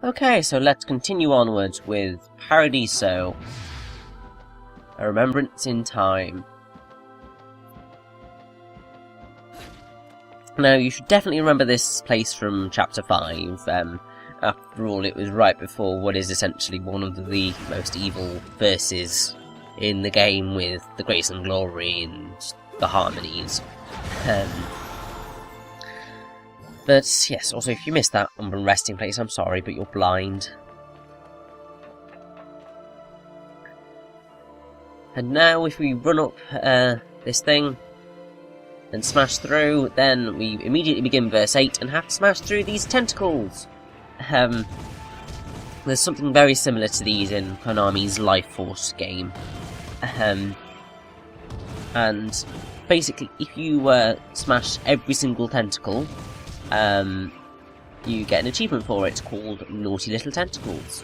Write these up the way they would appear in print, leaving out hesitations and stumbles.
Okay, so let's continue onwards with Paradiso, A Remembrance in Time. Now, you should definitely remember this place from Chapter 5. After all, it was right before what is essentially one of the most evil verses in the game, with the grace and glory and the harmonies. But yes, also if you missed that Umbran resting place, I'm sorry, but you're blind. And now if we run up this thing and smash through, then we immediately begin verse 8 and have to smash through these tentacles. There's something very similar to these in Konami's Life Force game. And basically, if you smash every single tentacle, you get an achievement for it called Naughty Little Tentacles.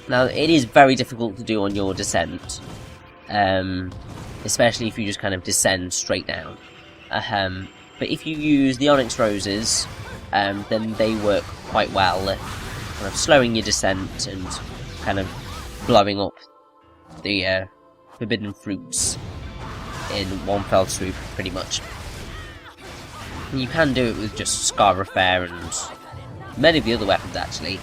Now, it is very difficult to do on your descent, especially if you just kind of descend straight down. But if you use the Onyx Roses, then they work quite well, kind of slowing your descent and kind of blowing up the forbidden fruits in one fell swoop, pretty much. You can do it with just Scar of Fair and many of the other weapons, actually.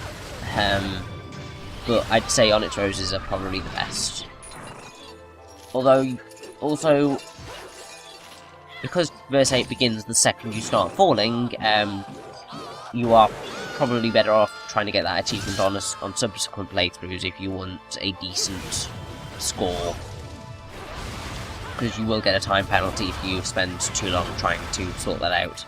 But I'd say Onyx Roses are probably the best. Although, also, because verse 8 begins the second you start falling, you are probably better off trying to get that achievement on subsequent playthroughs if you want a decent score. Because you will get a time penalty if you spend too long trying to sort that out.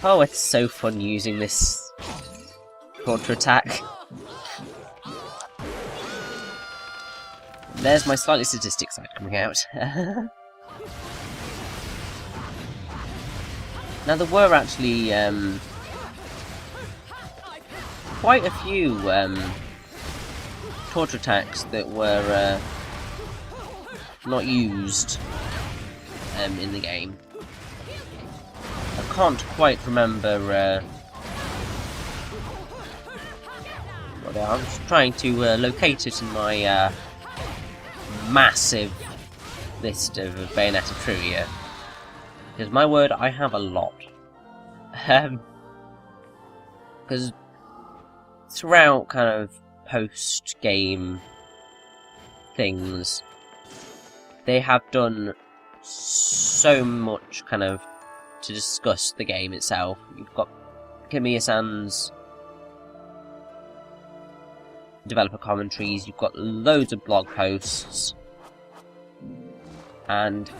Oh, it's so fun using this counter attack. There's my slightly sadistic side coming out. Now, there were actually quite a few torture attacks that were not used in the game. I can't quite remember what they are. I'm just trying to locate it in my massive list of Bayonetta trivia. Because my word, I have a lot. Because throughout kind of post-game things, they have done so much kind of to discuss the game itself. You've got Kamiya-san's developer commentaries, you've got loads of blog posts, and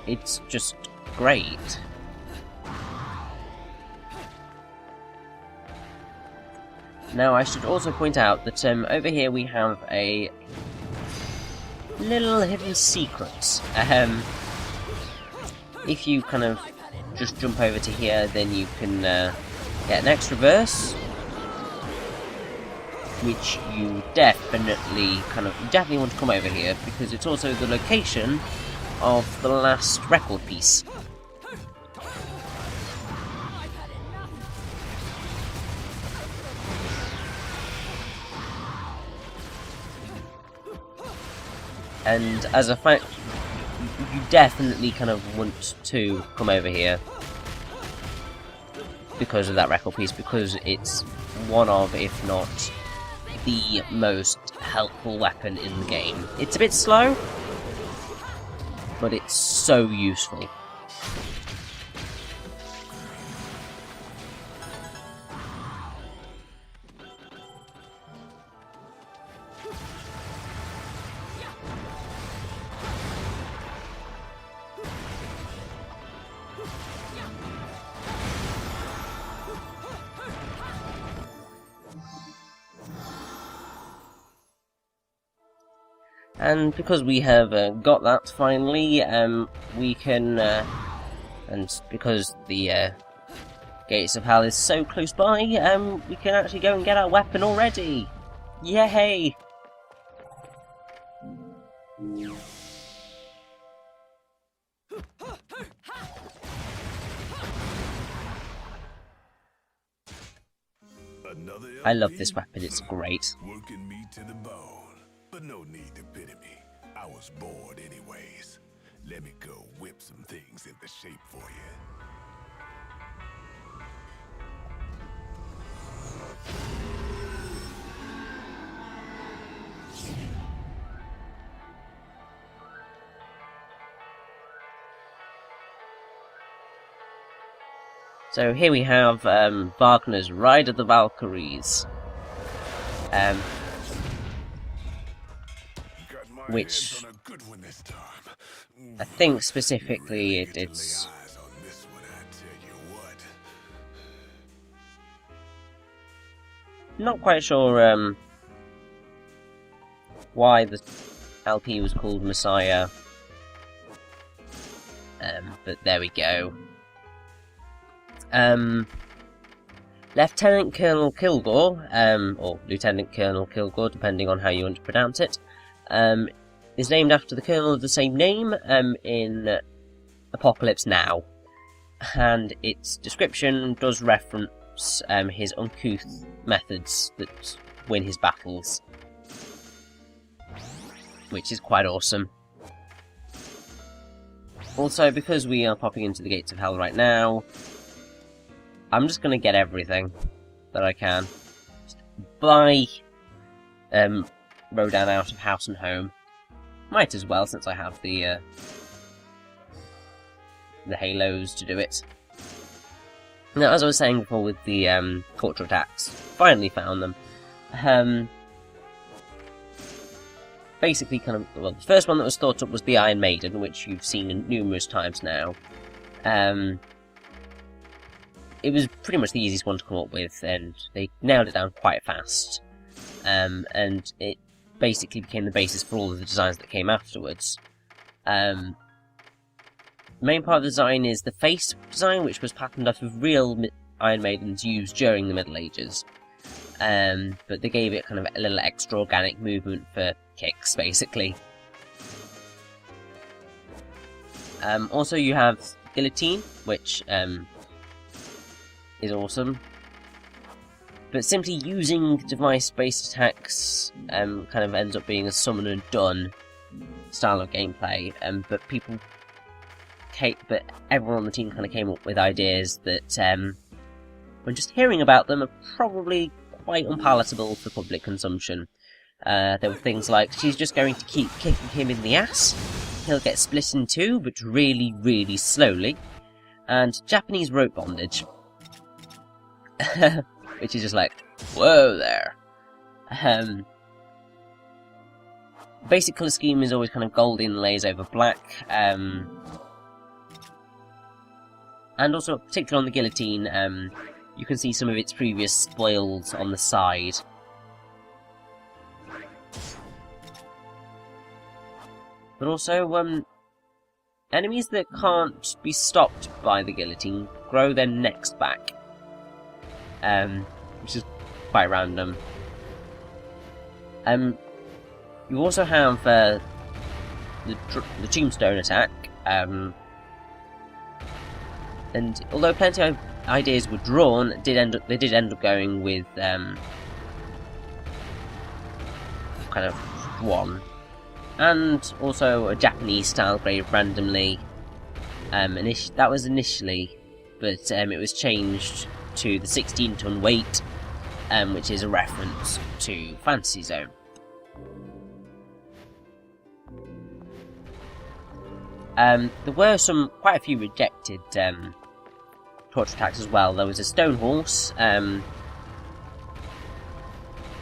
it's just great. Now, I should also point out that over here we have a little hidden secret. If you kind of just jump over to here, then you can get an extra verse, which you definitely want to come over here, because it's also the location of the last record piece. And as a fact, you definitely kind of want to come over here because of that record piece, because it's one of, if not the most helpful weapon in the game. It's a bit slow, but it's so useful. And because we have got that finally, we can, and because the Gates of Hell is so close by, we can actually go and get our weapon already! Yay! I love this weapon, it's great. Working me to the bone, but no need to pity me. I was bored anyways. Let me go whip some things into shape for you. So here we have Wagner's Ride of the Valkyries, which I think specifically it's not quite sure why the LP was called Messiah, but there we go. Lieutenant Colonel Kilgore, or Lieutenant Colonel Kilgore, depending on how you want to pronounce it, is named after the colonel of the same name in Apocalypse Now, and its description does reference his uncouth methods that win his battles, which is quite awesome. Also, because we are popping into the gates of hell right now, I'm just gonna get everything that I can. Just buy Rodan out of house and home. Might as well, since I have the halos to do it. Now, as I was saying before with the cultural attacks, finally found them. Basically, kind of, well, the first one that was thought up was the Iron Maiden, which you've seen numerous times now. It was pretty much the easiest one to come up with, and they nailed it down quite fast. And it basically became the basis for all of the designs that came afterwards. The main part of the design is the face design, which was patterned off of real Iron Maidens used during the Middle Ages. But they gave it kind of a little extra organic movement for kicks, basically. Also, you have Guillotine, which is awesome, but simply using device-based attacks kind of ends up being a summon and done style of gameplay. But everyone on the team kind of came up with ideas that, when just hearing about them, are probably quite unpalatable for public consumption. There were things like, she's just going to keep kicking him in the ass, he'll get split in two, but really, really slowly, and Japanese rope bondage. Which is just like, whoa there. Basic colour scheme is always kind of gold inlays over black, and also, particularly on the Guillotine, you can see some of its previous spoils on the side. But also, enemies that can't be stopped by the Guillotine grow their necks back. Which is quite random. You also have the Tombstone attack, and although plenty of ideas were drawn, they did end up going with kind of one, and also a Japanese style grave randomly. That was initially, but it was changed to the 16-ton weight, which is a reference to Fantasy Zone. There were quite a few rejected torture attacks as well. There was a Stone Horse. Well,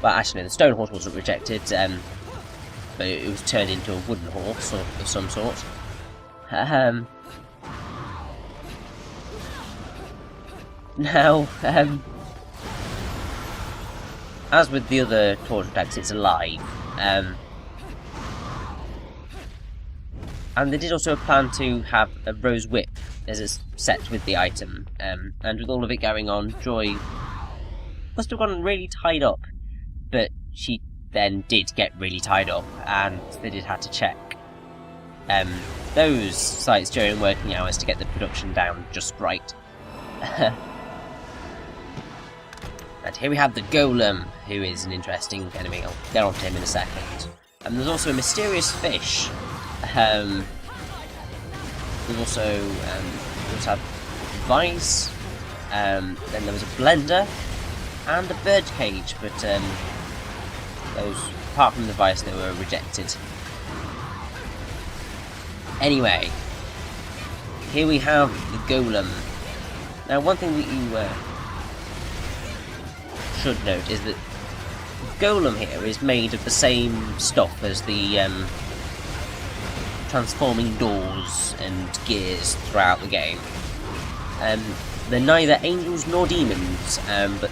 actually, no, the Stone Horse wasn't rejected, but it was turned into a wooden horse of some sort. Now, as with the other torture attacks, it's alive. And they did also plan to have a Rose Whip as a set with the item. And with all of it going on, Joy must have gotten really tied up. But she then did get really tied up, and they did have to check those sites during working hours to get the production down just right. And here we have the Golem, who is an interesting enemy. I'll get on to him in a second. And there's also a mysterious fish. There's also we also have Vice. Then there was a blender and a bird cage, but those, apart from the Vice, they were rejected. Anyway, here we have the Golem. Now, one thing that you should note is that Golem here is made of the same stuff as the transforming doors and gears throughout the game. They're neither angels nor demons, but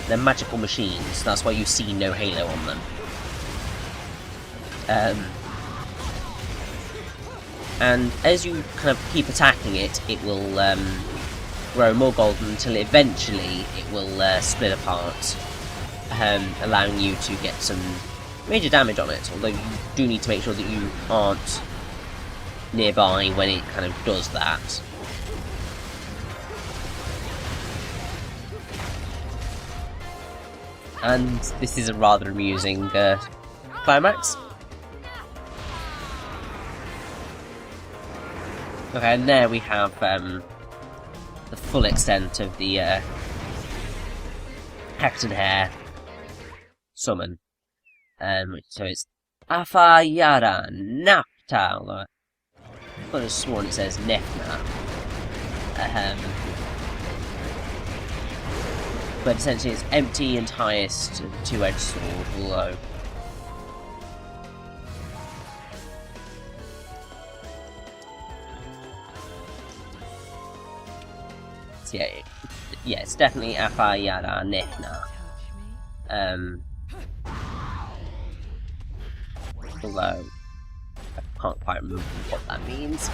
they're magical machines. That's why you see no halo on them. And as you kind of keep attacking it, it will grow more golden until eventually it will split apart, allowing you to get some major damage on it, although you do need to make sure that you aren't nearby when it kind of does that. And this is a rather amusing climax. Okay, and there we have the full extent of the Hector Hair summon. So it's Afayara Napta, although I could have sworn it says Nefna. But essentially it's empty and highest two-edged sword, although so yeah, it's definitely Afayara Nefna. Although I can't quite remember what that means.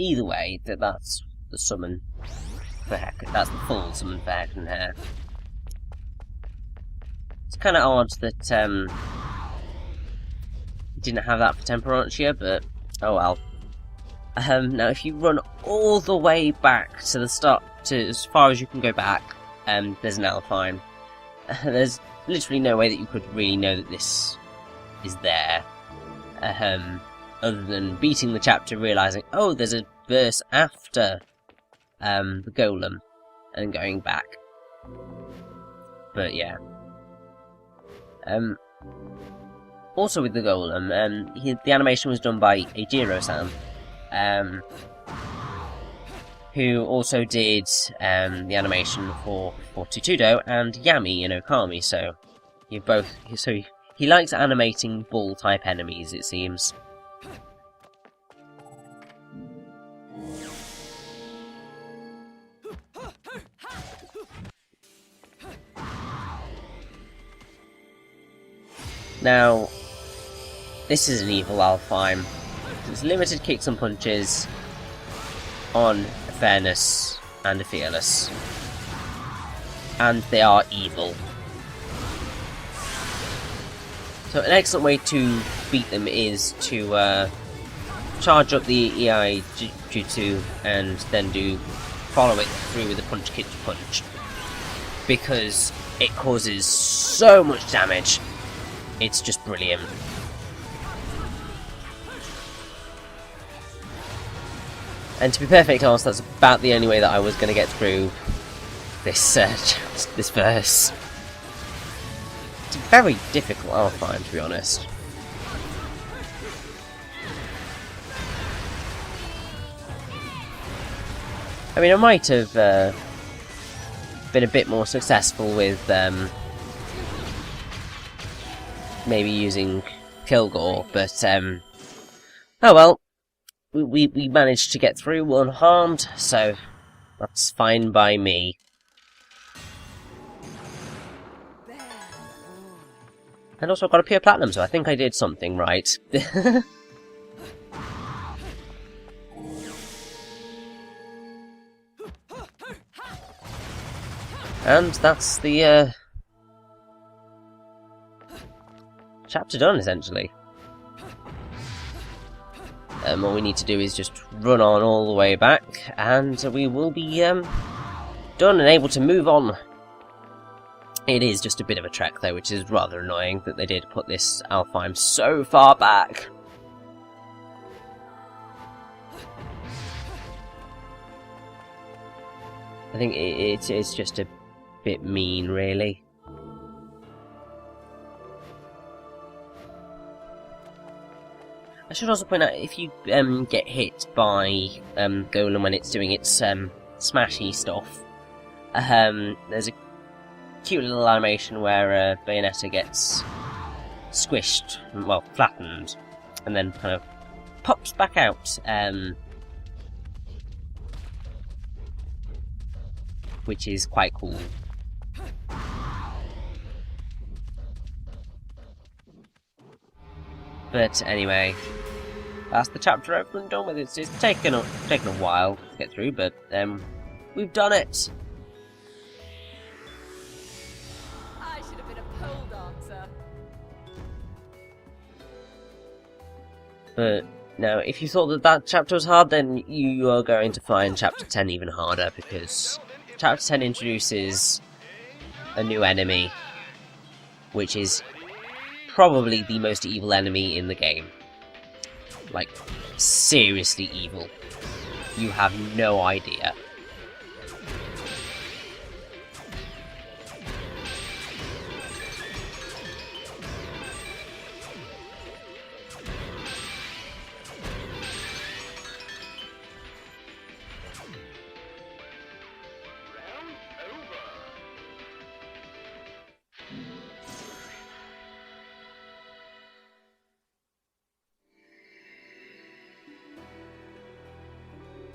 Either way, that's the summon for Hector. That's the full summon for Hector Hair. It's kind of odd that didn't have that for Temperantia, but oh well. Now, if you run all the way back to the start, to as far as you can go back, there's an Alpine. There's literally no way that you could really know that this is there. Other than beating the chapter, realising, oh, there's a verse after the Golem, and going back. But yeah. Also with the Golem, the animation was done by Eijiro-san, who also did the animation for Tutudo and Yami in Okami, so he likes animating bull-type enemies, it seems. Now, this is an evil Alfheim. It's limited kicks and punches on a Fairness and a Fearless. And they are evil. So an excellent way to beat them is to charge up the EI Jutsu and then follow it through with a punch kick punch. Because it causes so much damage. It's just brilliant. And to be perfectly honest, that's about the only way that I was going to get through this this verse. It's a very difficult Alpine, to be honest. I mean, I might have been a bit more successful with maybe using Kilgore, but oh well, we managed to get through unharmed, so that's fine by me. And also I got a pure platinum, so I think I did something right. And that's the chapter done, essentially. all we need to do is just run on all the way back, and we will be done and able to move on. It is just a bit of a trek though, which is rather annoying that they did put this Alfheim so far back. I think it's just a bit mean, really. I should also point out, if you get hit by Golem when it's doing its smashy stuff, there's a cute little animation where Bayonetta gets squished, well, flattened, and then kind of pops back out, which is quite cool. But anyway, that's the chapter over and done with. It's taken a while to get through, but we've done it. I should have been a pole dancer. But no, if you thought that chapter was hard, then you are going to find chapter 10 even harder, because chapter 10 introduces a new enemy, which is probably the most evil enemy in the game. Like, seriously evil. You have no idea.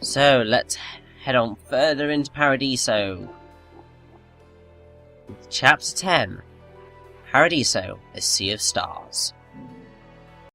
So, let's head on further into Paradiso. Chapter 10. Paradiso, A Sea of Stars.